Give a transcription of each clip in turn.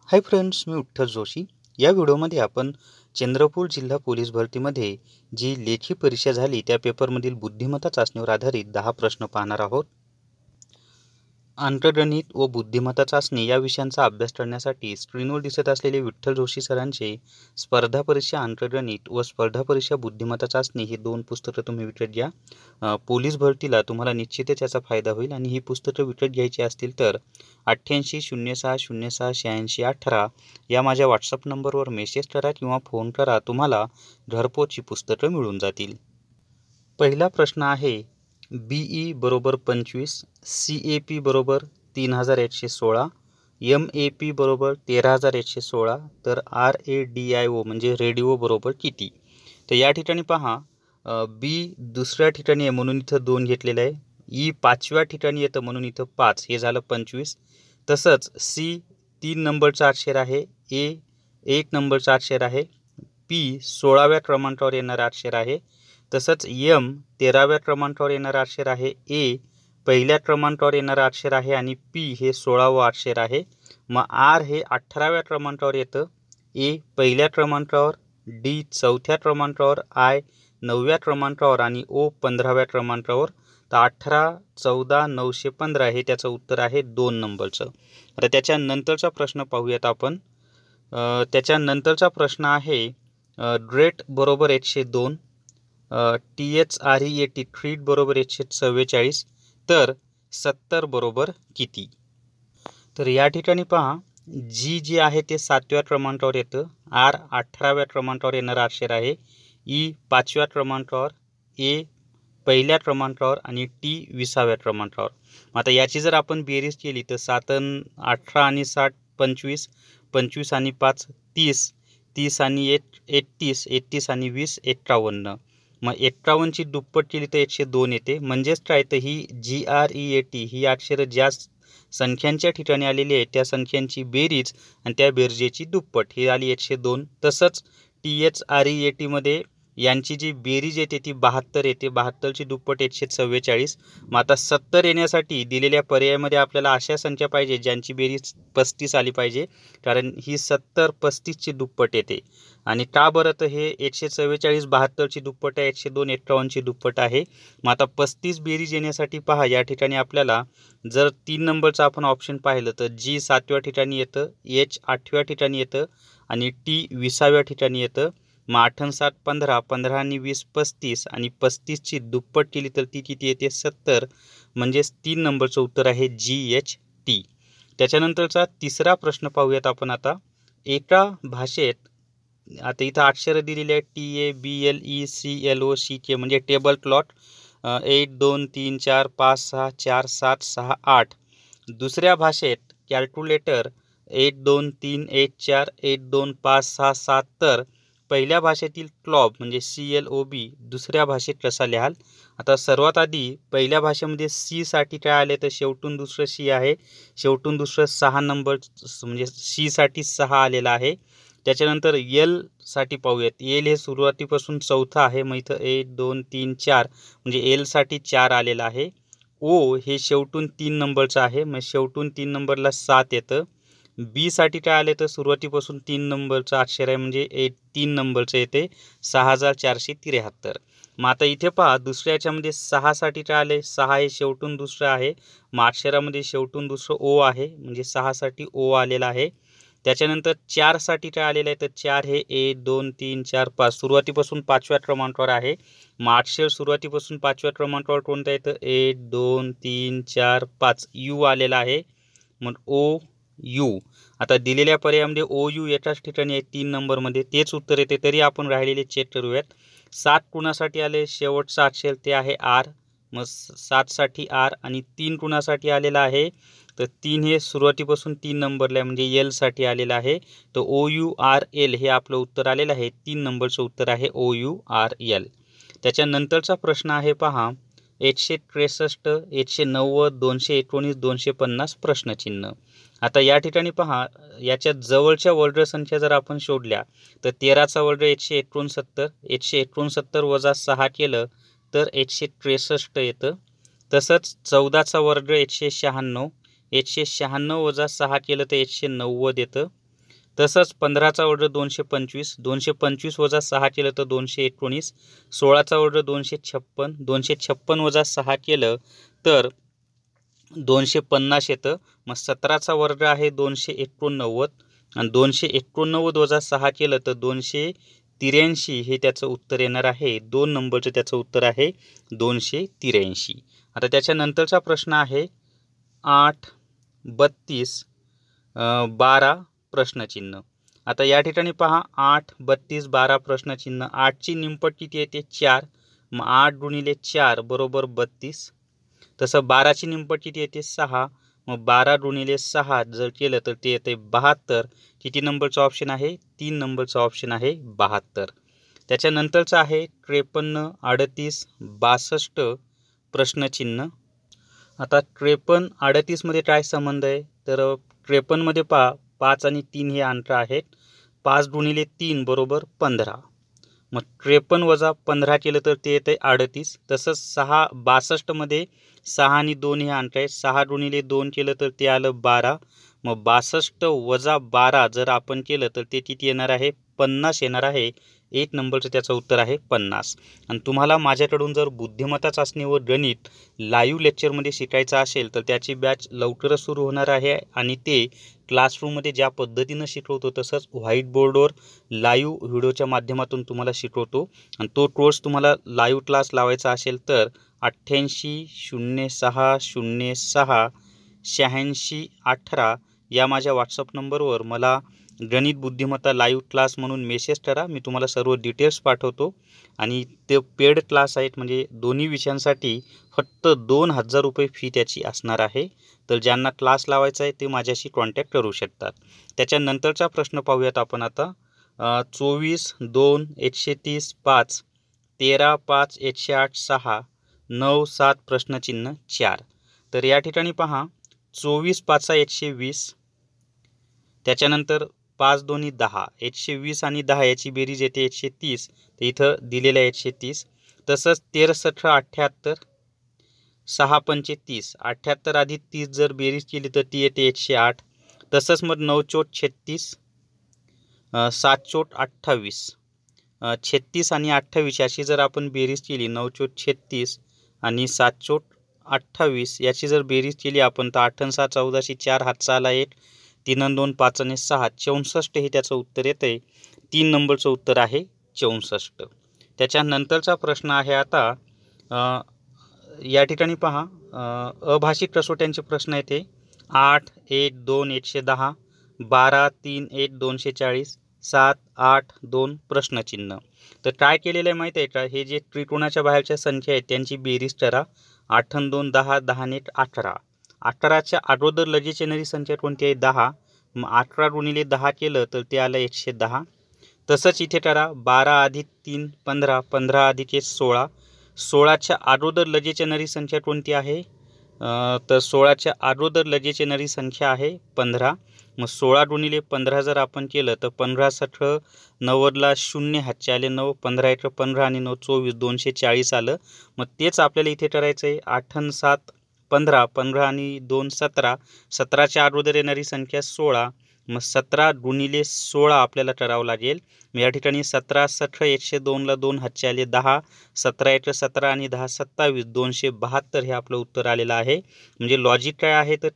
Hi friends, मी विठ्ठल जोशी. या व्हिडिओमध्ये आपण चंद्रपूर जिल्हा पोलीस भरतीमध्ये जी लेखी परीक्षा झाली त्या पेपरमधील बुद्धिमत्ता चाचणीवर आधारित 10 प्रश्न पाहणार आहोत. अंकगणित व बुद्धिमत्ता चाचणी या विषयांचा अभ्यास करण्यासाठी स्क्रीनवर दिसत असलेले विठ्ठल जोशी सरांचे स्पर्धा परीक्षा अंकगणित व स्पर्धा परीक्षा बुद्धिमत्ता चाचणी ही 2 पुस्तकं तुम्ही विकत घ्या. पोलीस भरतीला तुम्हाला निश्चितच याचा फायदा होईल आणि ही पुस्तकं विकत घ्यायची असतील तर 8806068618 या माझ्या व्हॉट्सअप नंबरवर मेसेज करा किंवा फोन करा. तुम्हाला घरपोच ही पुस्तकं मिळून जातील. पहिला प्रश्न आहे, BE बरोबर 25, CAP बरोबर 3116, MAP बरोबर 13116, तर RADIO म्हणजे रेडिओ बरोबर किती? तर या ठिकाणी पहा, B दुसऱ्या ठिकाणी आहे म्हणून इथं 2 घेतलेलं आहे. E 5व्या ठिकाणी येतं म्हणून इथं 5, हे झालं 25. तसंच C 3 नंबरचा अक्षर आहे, A 1 नंबरचा अक्षर आहे, P 16व्या क्रमांकावर येणारा अक्षर आहे, तसंच M 13व्या क्रमांकावर येणारा अक्षर आहे, A पहिल्या क्रमांकावर येणारा अक्षर आहे आणि P हे 16वं अक्षर आहे. मग R हे 18व्या क्रमांकावर येतं, A पहिल्या क्रमांकावर, D 4थ्या क्रमांकावर, I 9व्या क्रमांकावर आणि O 15व्या क्रमांकावर. तर 18, 14, 915 हे त्याचं उत्तर आहे 2 नंबरचं. आता त्याच्यानंतरचा प्रश्न पाहूयात आपण. त्याच्यानंतरचा प्रश्न आहे, ग्रेट बरोबर 102, THREAT ट्रीट बरोबर 144, तर 70 बरोबर किती? तर या ठिकाणी पहा, G जे आहे ते 7व्या क्रमांकावर येतं, R 18व्या क्रमांकावर येणारा अक्षर आहे, E 5व्या क्रमांकावर, A पहिल्या क्रमांकावर आणि T 20व्या क्रमांकावर. आता याची जर आपण बेरीज केली तर 7 18 आणि 7 25, 25 आणि 5 30, 30 आणि 1 31, 31 आणि 20 51. मग 51 ची दुप्पट केली तर 102 येते. म्हणजेच काय, तर ही GREAT ही अक्षरं ज्या संख्यांच्या ठिकाणी आलेली आहे त्या संख्यांची बेरीज आणि त्या बेरजेची दुप्पट ही आली 102. तसंच THREAT मध्ये यांची जी बेरीज येते ती 72 येते, 72ची दुप्पट 144. मग आता 70 येण्यासाठी दिलेल्या पर्यायामध्ये आपल्याला अशा संख्या पाहिजे ज्यांची बेरीज 35 आली पाहिजे, कारण ही 70 35ची दुप्पट येते. आणि का बरं, तर हे 144 72ची दुप्पट आहे, 102 51ची दुप्पट आहे. मग आता 35 बेरीज येण्यासाठी पहा, या ठिकाणी आपल्याला जर 3 नंबरचं आपण ऑप्शन पाहिलं तर G 7व्या ठिकाणी येतं, H 8व्या ठिकाणी येतं आणि T 20व्या ठिकाणी येतं. मग 8 आणि 7 15, 15 आणि 20 35 आणि 35ची दुप्पट केली तर ती किती येते? 70. म्हणजेच 3 नंबरचं उत्तर आहे GHT. त्याच्यानंतरचा तिसरा प्रश्न पाहूयात आपण आता. एका भाषेत, आता इथं अक्षरं दिलेली आहेत TABLECLOCK म्हणजे टेबल क्लॉक, 1 2 3 4 5 6 4 7 6 8. दुसऱ्या भाषेत कॅल्क्युलेटर 1 2 3 1 4 1 2 5 6 7. तर पहिल्या भाषेतील क्लॉब म्हणजे CLOB दुसऱ्या भाषेत कसा लिहाल? आता सर्वात आधी पहिल्या भाषेमध्ये C साठी काय आले, तर शेवटून दुसरं C आहे, शेवटून दुसरं 6 नंबर म्हणजे C साठी 6 आलेला आहे. त्याच्यानंतर L साठी पाहूयात. L हे सुरुवातीपासून चौथा आहे, मग इथं 1 2 3 4 म्हणजे L साठी 4 आलेला आहे. O हे शेवटून 3 नंबरचं आहे, मग शेवटून 3 नंबरला 7 येतं. B साठी काय आले, तर सुरुवातीपासून 3 नंबरचं अक्षर आहे म्हणजे 3 नंबरचं येते, 6473. मग आता इथे पहा, दुसऱ्या याच्यामध्ये 6 साठी काय आले, 6 हे शेवटून दुसरं आहे, मग अक्षरामध्ये शेवटून दुसरं O आहे म्हणजे 6 साठी O आलेला आहे. त्याच्यानंतर 4 साठी काय आलेलं आहे, तर 4 हे 1 2 3 4 5 सुरुवातीपासून 5व्या क्रमांकावर आहे, मग अक्षर सुरुवातीपासून 5व्या क्रमांकावर कोणतं येतं? 1 2 3 4 5 U आलेला आहे, मग OU. आता दिलेल्या पर्यायामध्ये OU एकाच ठिकाणी आहे 3 नंबरमध्ये, तेच उत्तर येते. तरी आपण राहिलेले चेक करूयात. 7 कुणासाठी आले, शेवटचा अक्षर ते आहे R, मग 7 साठी R. आणि 3 कुणासाठी आलेला आहे, तर 3 हे सुरुवातीपासून 3 नंबरला आहे म्हणजे L साठी आलेला आहे, तर OURL हे आपलं उत्तर आलेलं आहे. 3 नंबरचं उत्तर आहे OURL. त्याच्यानंतरचा प्रश्न आहे पहा, 163, 190, 219, 250 प्रश्नचिन्ह. आता या ठिकाणी पहा, याच्या जवळच्या वर्ग संख्या जर आपण शोधल्या तर 13चा वर्ग 169, 169 वजा 6 केलं तर 163 येतं. तसंच 14चा वर्ग 196, 196 वजा 6 केलं तर 190 येतं. तसंच 15चा वर्ग 225, 225 वजा 6 केलं तर 219, 16चा वर्ग 256, 256 वजा 6 केलं तर 250 येतं. मग 17चा वर्ग आहे 289 आणि 289 वजा 6 केलं तर 283 हे त्याचं उत्तर येणार आहे. 2 नंबरचं त्याचं उत्तर आहे 283. आता त्याच्यानंतरचा प्रश्न आहे 8, 32, 12 प्रश्नचिन्ह. आता या ठिकाणी पहा 8, 32, 12 प्रश्नचिन्ह. 8ची निमपट किती येते 4, मग 8 गुणिले 4 बरोबर 32. तसं 12ची निमपट किती येते 6, मग 12 गुणिले 6 जर केलं तर ते येते 72. किती नंबरचा ऑप्शन आहे 3 नंबरचा ऑप्शन आहे 72. त्याच्यानंतरचं आहे 53, 38, 62 प्रश्नचिन्ह. आता 53, 38 मध्ये काय संबंध आहे तर 53 मध्ये पहा 5 आणि 3 हे अंक आहेत. 5 गुणिले 3 बरोबर 15. मग 53 वजा 15 केलं तर ते येते 38. तसंच 62 मध्ये 6 आणि 2 हे अंक आहेत. 6 गुणिले 2 केलं तर ते आलं 12. मग 62 वजा 12 जर आपण केलं तर ते किती येणार आहे 50 येणार आहे. 1 नंबरचं त्याचं उत्तर आहे 50. आणि तुम्हाला माझ्याकडून जर बुद्धिमत्ता चाचणी व गणित लाईव्ह लेक्चरमध्ये शिकायचं असेल तर त्याची बॅच लवकरच सुरू होणार आहे आणि ते क्लासरूममध्ये ज्या पद्धतीनं शिकवतो तसंच व्हाईट बोर्डवर लाईव्ह व्हिडिओच्या माध्यमातून तुम्हाला शिकवतो. आणि तो कोर्स तुम्हाला लाईव्ह क्लास लावायचा असेल तर 88 06 06 86 18 या माझ्या व्हॉट्सअप नंबरवर मला गणित बुद्धिमत्ता लाईव्ह क्लास म्हणून मेसेज करा. मी तुम्हाला सर्व डिटेल्स पाठवतो. आणि ते पेड क्लास आहेत म्हणजे दोन्ही विषयांसाठी फक्त 2000 रुपये फी त्याची असणार आहे. तर ज्यांना क्लास लावायचा आहे ते माझ्याशी कॉन्टॅक्ट करू शकतात. त्याच्यानंतरचा प्रश्न पाहूयात आपण आता. 24, 2, 130, 5, 13, 5, 108, 6, 9, 7 प्रश्नचिन्ह 4. तर या ठिकाणी पहा 24 5 120. त्याच्यानंतर 5 2 10, 120 आणि 10 याची बेरीज येते 130. तर इथं दिलेलं आहे 130. तसंच 13 17 78, 6 पंचे 30, 78 अधिक 30 जर बेरीज केली तर ती येते 108. तसंच मग 9 चोट 36, 7 चोट 28, 36 आणि 28 याची जर आपण बेरीज केली 9 चोट 36 आणि 7 चोट 28 याची जर बेरीज केली आपण तर 8 6 14, 4 हातचा आला 1, 3 2 5 आणि 6 64 हे त्याचं उत्तर येते. 3 नंबरचं उत्तर आहे 64. त्याच्यानंतरचा प्रश्न आहे आता या ठिकाणी पहा अभाषिक कसोट्यांचे प्रश्न येते. 8, 1, 2, 110, 12, 3, 1, 240, 7, 8, 2 प्रश्नचिन्ह. तर काय केलेलं आहे माहिती आहे का, हे जे त्रिकोणाच्या बाहेरच्या संख्या आहेत त्यांची बेरीज करा. 8 आणि 2 10, 10 आणि 1 18. 18च्या अगोदर लगेच येणारी संख्या कोणती आहे 10. मग 18 गुणिले 10 केलं तर ते आलं 110. तसंच इथे करा 12 अधिक 3 15, 15 अधिक 1 16. 16च्या अगोदर लगेच येणारी संख्या कोणती आहे तर 16च्या अगोदर लगेच येणारी संख्या आहे 15. मग 16 गुणिले 15 जर आपण केलं तर 15 6 90ला 0 हातचे आले 9, 15 1 15 आणि 9 24, 240 आलं. मग तेच आपल्याला इथे करायचं आहे. 8 आणि 7 15, 15 आणि 2 17, 17च्या अगोदर येणारी संख्या 16. मग 17 गुणिले 16 आपल्याला करावं लागेल. मग या ठिकाणी 17 6 102ला 2 हातचे आले 10, 17 1 17 आणि 10 27, 272 हे आपलं उत्तर आलेलं आहे. म्हणजे लॉजिक काय आहे तर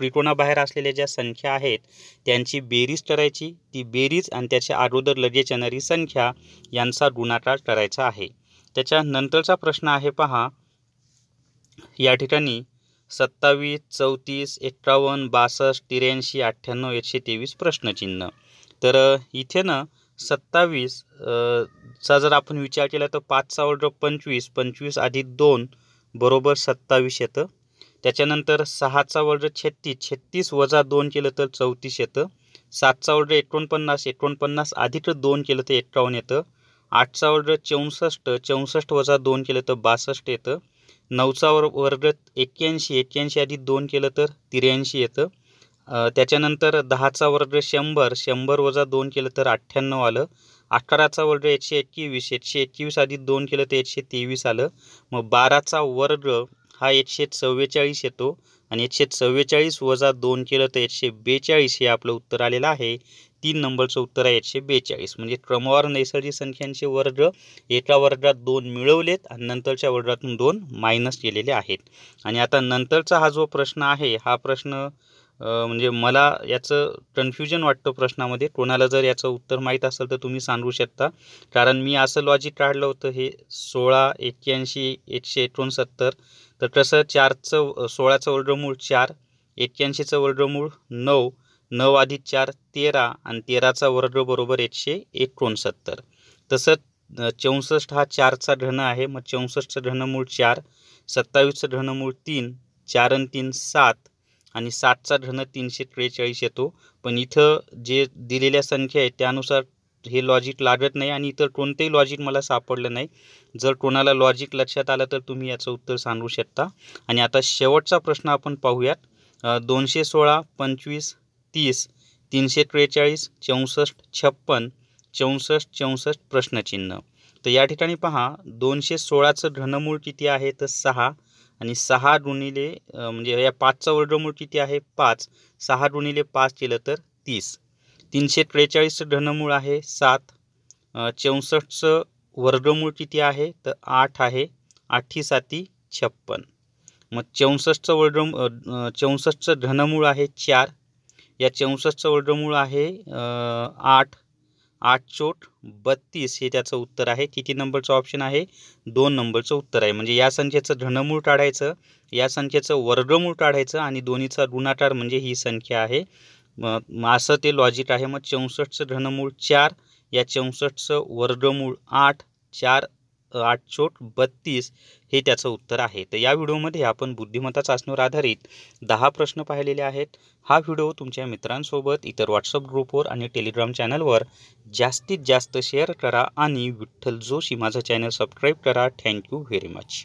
त्रिकोणाबाहेर असलेल्या ज्या संख्या आहेत त्यांची बेरीज करायची. ती बेरीज आणि त्याच्या अगोदर लगेच येणारी संख्या यांचा गुणाकार करायचा आहे. त्याच्यानंतरचा प्रश्न आहे पहा या ठिकाणी 27, 34, 51, 62, 83, 98, 123 प्रश्नचिन्ह. तर इथे ना 27 चा जर आपण विचार केला तर 5चा वर्ग 25, 25 अधिक 2 बरोबर 27 येतं. त्याच्यानंतर 6चा वर्ग 36, 36 वजा 2 केलं तर 34 येतं. 7चा वर्ग 49, 49 अधिक 2 केलं तर 51 येतं. 8चा वर्ग 64, 64 वजा 2 केलं तर 62 येतं. 9चा वर्ग 81, 81 अधिक 2 केलं तर 83 येतं. त्याच्यानंतर 10चा वर्ग 100, 100 वजा 2 केलं तर 98 आलं. 11चा वर्ग 121, 121 अधिक 2 केलं तर 123 आलं. मग 12चा वर्ग हा 144 येतो. आणि 144 वजा 2 केलं तर 142 हे आपलं उत्तर आलेलं आहे. 3 नंबरचं उत्तर आहे 142. म्हणजे क्रमवार नैसर्गिक संख्यांचे वर्ग एका वर्गात 2 मिळवलेत आणि नंतरच्या वर्गातून 2 मायनस केलेले आहेत. आणि आता नंतरचा हा जो प्रश्न आहे, हा प्रश्न म्हणजे मला याचं कन्फ्युजन वाटतं प्रश्नामध्ये. कोणाला जर याचं उत्तर माहीत असेल तर तुम्ही सांगू शकता. कारण मी असं लॉजिक काढलं होतं, हे 16, 81, 169. तर कसं 16चं वर्गमूळ 4, 81चं वर्गमूळ 9, 9 अधिक 4 13 आणि 13चा वर्ग बरोबर 169. तसं 64 हा 4चा घन आहे. मग 64चं घनमूळ 4, 27चं घनमूळ 3, 4 आणि 3 7 आणि 7चा घन 343 येतो. पण इथं जे दिलेल्या संख्या आहेत त्यानुसार हे लॉजिक लागत नाही आणि इतर कोणतेही लॉजिक मला सापडलं नाही. जर कोणाला लॉजिक लक्षात आलं तर तुम्ही याचं उत्तर सांगू शकता. आणि आता शेवटचा प्रश्न आपण पाहूयात. 216, 25, 30, 343, 64, 56, 64, 64 प्रश्नचिन्ह. तर या ठिकाणी पहा, 216चं घनमूळ किती आहे तर 6 आणि 6 गुणिले म्हणजे या 5चा वर्गमूळ किती आहे 5, 6 गुणिले 5 केलं तर 30. 343चं घनमूळ आहे 7, 64चं वर्गमूळ किती आहे तर 8 आहे, 8 7 56. मग 64चं घनमूळ आहे 4, या 64चं वर्गमूळ आहे 8, 8 चोट 32 हे त्याचं उत्तर आहे. किती नंबरचं ऑप्शन आहे 2 नंबरचं उत्तर आहे. म्हणजे या संख्येचं घनमूळ काढायचं, या संख्येचं वर्गमूळ काढायचं आणि दोन्हीचा गुणाकार म्हणजे ही संख्या आहे. मग असं ते लॉजिक आहे. मग 64चं घनमूळ 4, या 64चं वर्गमूळ 8, 4 8 चोट 32 हे त्याचं उत्तर आहे. तर या व्हिडिओमध्ये आपण बुद्धिमत्ता चाचणीवर आधारित 10 प्रश्न पाहिलेले आहेत. हा व्हिडिओ तुमच्या मित्रांसोबत इतर व्हॉट्सअप ग्रुपवर आणि टेलिग्राम चॅनलवर जास्तीत जास्त शेअर करा आणि विठ्ठल जोशी माझं चॅनल सबस्क्राईब करा. Thank you very much.